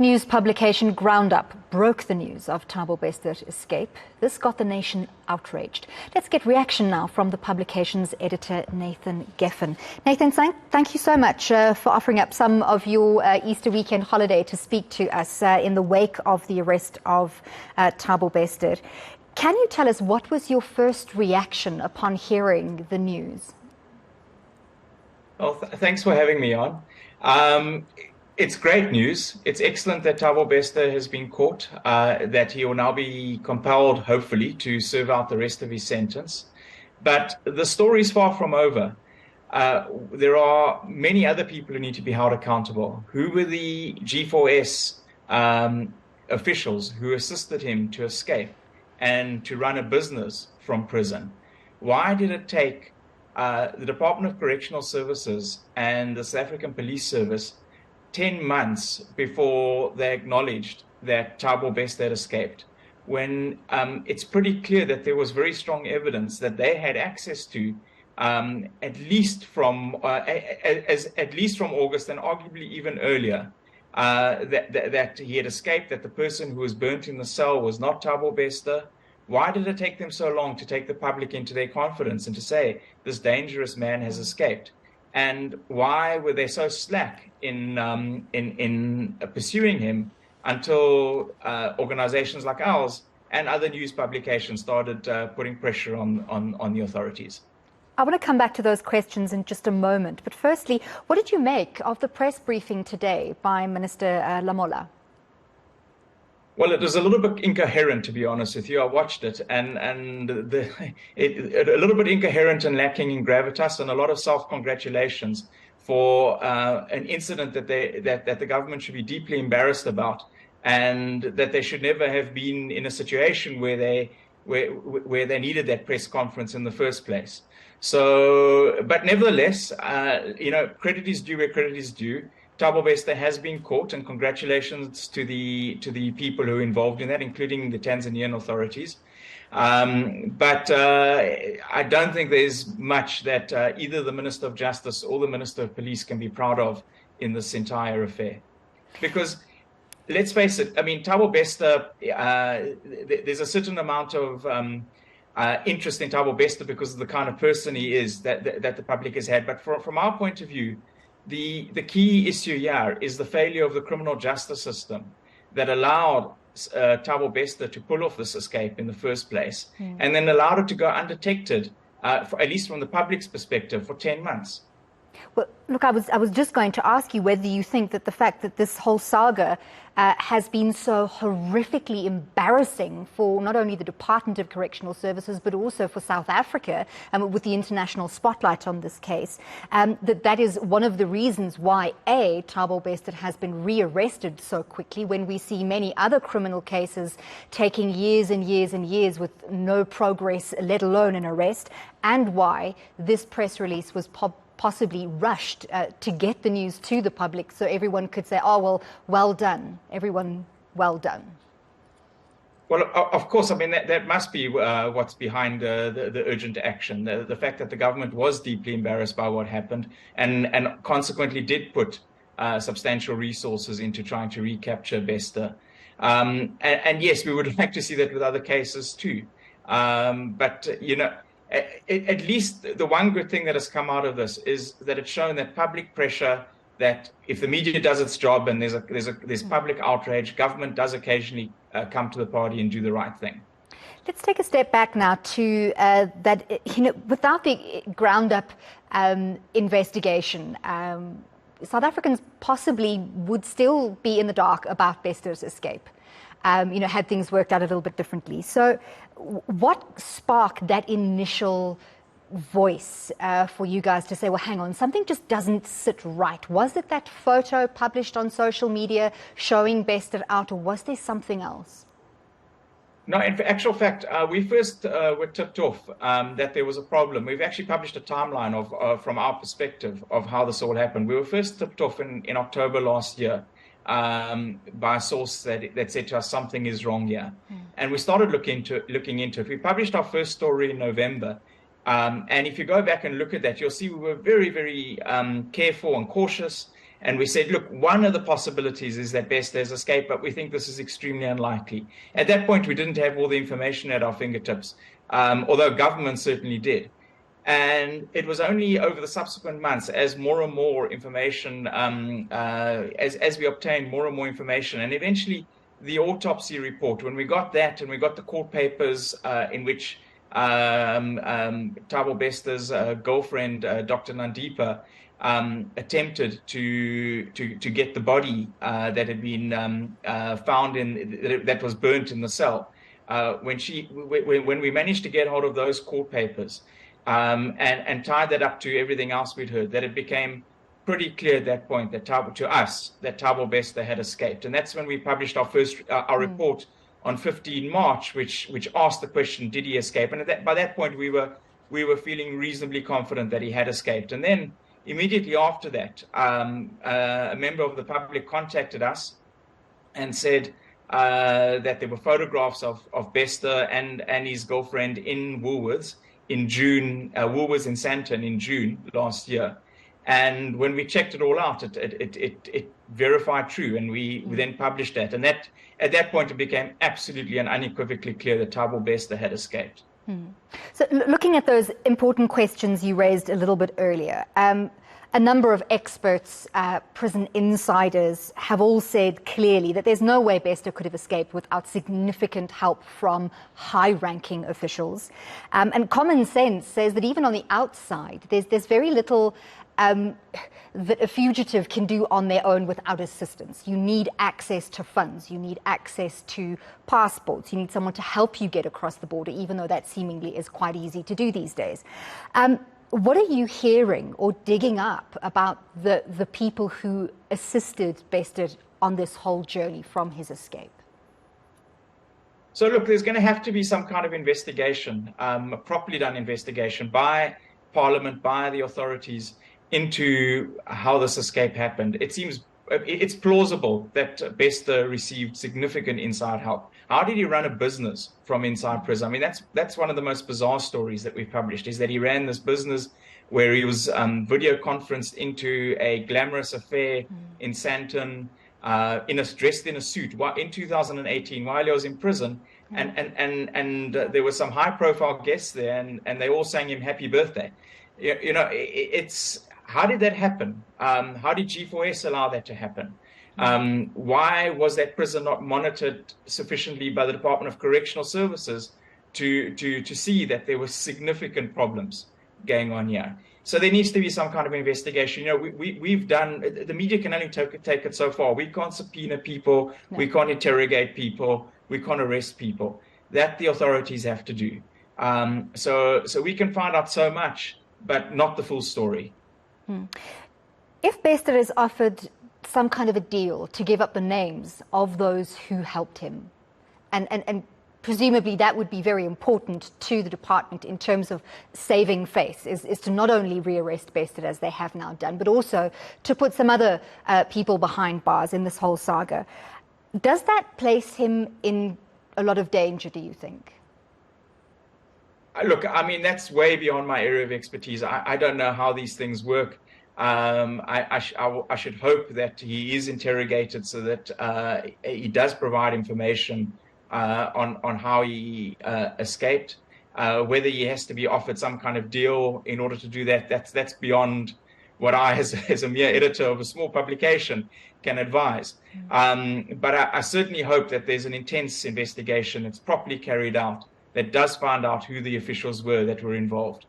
News publication Groundup broke the news of Thabo Bester's escape. This got the nation outraged. Let's get reaction now from the publication's editor, Nathan Geffen. Nathan, thank you so much for offering up some of your Easter weekend holiday to speak to us in the wake of the arrest of Thabo Bester. Can you tell us what was your first reaction upon hearing the news? Well, thanks for having me on. It's great news. It's excellent that Thabo Bester has been caught, that he will now be compelled, hopefully, to serve out the rest of his sentence. But the story is far from over. There are many other people who need to be held accountable. Who were the G4S officials who assisted him to escape and to run a business from prison? Why did it take the Department of Correctional Services and the South African Police Service 10 months before they acknowledged that Thabo Bester had escaped, when it's pretty clear that there was very strong evidence that they had access to at least from August and arguably even earlier, that he had escaped, that the person who was burnt in the cell was not Thabo Bester. Why did it take them so long to take the public into their confidence and to say this dangerous man has escaped? And why were they so slack in pursuing him until organizations like ours and other news publications started putting pressure on the authorities? I want to come back to those questions in just a moment. But firstly, what did you make of the press briefing today by Minister Lamola? Well, it was a little bit incoherent, to be honest with you. I watched it, and a little bit incoherent and lacking in gravitas, and a lot of self-congratulations for an incident that the government should be deeply embarrassed about, and that they should never have been in a situation where they needed that press conference in the first place. So, but nevertheless, credit is due where credit is due. Thabo Bester has been caught, and congratulations to the people who are involved in that, including the Tanzanian authorities. But I don't think there's much that either the Minister of Justice or the Minister of Police can be proud of in this entire affair. Because let's face it, I mean, Thabo Bester, there's a certain amount of interest in Thabo Bester because of the kind of person he is that the public has had. But from our point of view, the key issue here is the failure of the criminal justice system that allowed Thabo Bester to pull off this escape in the first place, and then allowed it to go undetected, at least from the public's perspective, for 10 months. Well, look, I was just going to ask you whether you think that the fact that this whole saga has been so horrifically embarrassing for not only the Department of Correctional Services, but also for South Africa, with the international spotlight on this case, that is one of the reasons why, A, Thabo Bester has been rearrested so quickly when we see many other criminal cases taking years and years and years with no progress, let alone an arrest, and why this press release was possibly rushed to get the news to the public so everyone could say, oh, well done, everyone, well done. Well, of course, I mean, that must be what's behind the urgent action, the fact that the government was deeply embarrassed by what happened and consequently did put substantial resources into trying to recapture Bester. And yes, we would like to see that with other cases too. But, at least the one good thing that has come out of this is that it's shown that public pressure, that if the media does its job and there's public outrage, government does occasionally come to the party and do the right thing. Let's take a step back now to that, without the Groundup investigation, South Africans possibly would still be in the dark about Bester's escape. Had things worked out a little bit differently. So what sparked that initial voice for you guys to say, well, hang on, something just doesn't sit right? Was it that photo published on social media showing Bester out, or was there something else? No, in actual fact, we first were tipped off that there was a problem. We've actually published a timeline from our perspective of how this all happened. We were first tipped off in October last year by a source that said to us something is wrong here. And we started looking into it. We published our first story in November. And if you go back and look at that, you'll see we were very, very careful and cautious. And we said, look, one of the possibilities is that Bester has escaped, but we think this is extremely unlikely. At that point, we didn't have all the information at our fingertips, although government certainly did. And it was only over the subsequent months, as more and more information, as we obtained more and more information, and eventually the autopsy report, when we got that and we got the court papers in which Thabo Bester's girlfriend, Dr. Nandipa, attempted to get the body that had been found that was burnt in the cell. When we managed to get hold of those court papers and tied that up to everything else we'd heard, that it became pretty clear at that point that Thabo Bester had escaped, and that's when we published our report on 15 March, which asked the question, did he escape? And by that point, we were feeling reasonably confident that he had escaped. And then immediately after that, a member of the public contacted us and said that there were photographs of Bester and his girlfriend in Woolworths in June, Woolworths in Sandton in June last year. And when we checked it all out, it verified true, and we then published that. And that at that point, it became absolutely and unequivocally clear that Thabo Bester had escaped. So looking at those important questions you raised a little bit earlier, a number of experts, prison insiders, have all said clearly that there's no way Bester could have escaped without significant help from high-ranking officials. And common sense says that even on the outside, there's very little that a fugitive can do on their own without assistance. You need access to funds, you need access to passports, you need someone to help you get across the border, even though that seemingly is quite easy to do these days. What are you hearing or digging up about the people who assisted Bester on this whole journey from his escape? So look, there's going to have to be some kind of investigation, a properly done investigation by Parliament, by the authorities, into how this escape happened. It's plausible that Bester received significant inside help. How did he run a business from inside prison? I mean, that's one of the most bizarre stories that we've published, is that he ran this business where he was video conferenced into a glamorous affair in Sandton, dressed in a suit in 2018 while he was in prison, and there were some high-profile guests there, and they all sang him happy birthday. How did that happen? How did G4S allow that to happen? Why was that prison not monitored sufficiently by the Department of Correctional Services to see that there were significant problems going on here? So there needs to be some kind of investigation. We've done, the media can only take it so far. We can't subpoena people, we can't interrogate people, we can't arrest people. That the authorities have to do. So we can find out so much, but not the full story. If Bester is offered some kind of a deal to give up the names of those who helped him, and presumably that would be very important to the department in terms of saving face, is to not only rearrest Bester as they have now done, but also to put some other people behind bars in this whole saga. Does that place him in a lot of danger, do you think? Look, I mean, that's way beyond my area of expertise. I don't know how these things work. I should hope that he is interrogated so that he does provide information on how he escaped. Whether he has to be offered some kind of deal in order to do that, that's beyond what I, as a mere editor of a small publication, can advise. But I certainly hope that there's an intense investigation that's properly carried out, that does find out who the officials were that were involved.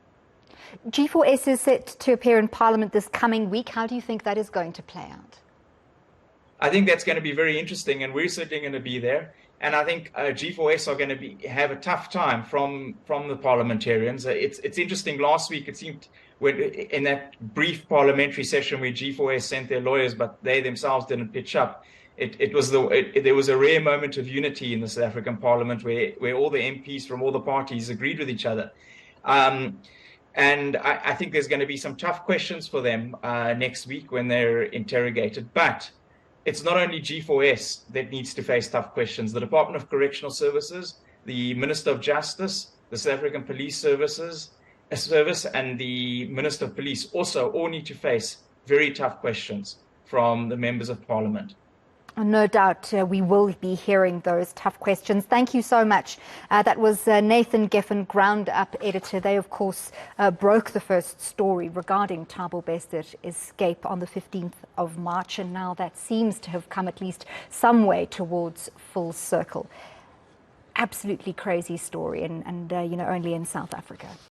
G4S is set to appear in Parliament this coming week. How do you think that is going to play out? I think that's going to be very interesting, and we're certainly going to be there. And I think G4S are going to have a tough time from the parliamentarians. It's interesting. Last week, it seemed in that brief parliamentary session where G4S sent their lawyers, but they themselves didn't pitch up. There was a rare moment of unity in the South African Parliament where all the MPs from all the parties agreed with each other. And I think there's going to be some tough questions for them next week when they're interrogated. But it's not only G4S that needs to face tough questions. The Department of Correctional Services, the Minister of Justice, the South African Police Service, and the Minister of Police also all need to face very tough questions from the members of parliament. No doubt we will be hearing those tough questions. Thank you so much. That was Nathan Geffen, Ground Up editor. They, of course, broke the first story regarding Thabo Bester's escape on the 15th of March, and now that seems to have come at least some way towards full circle. Absolutely crazy story, and only in South Africa.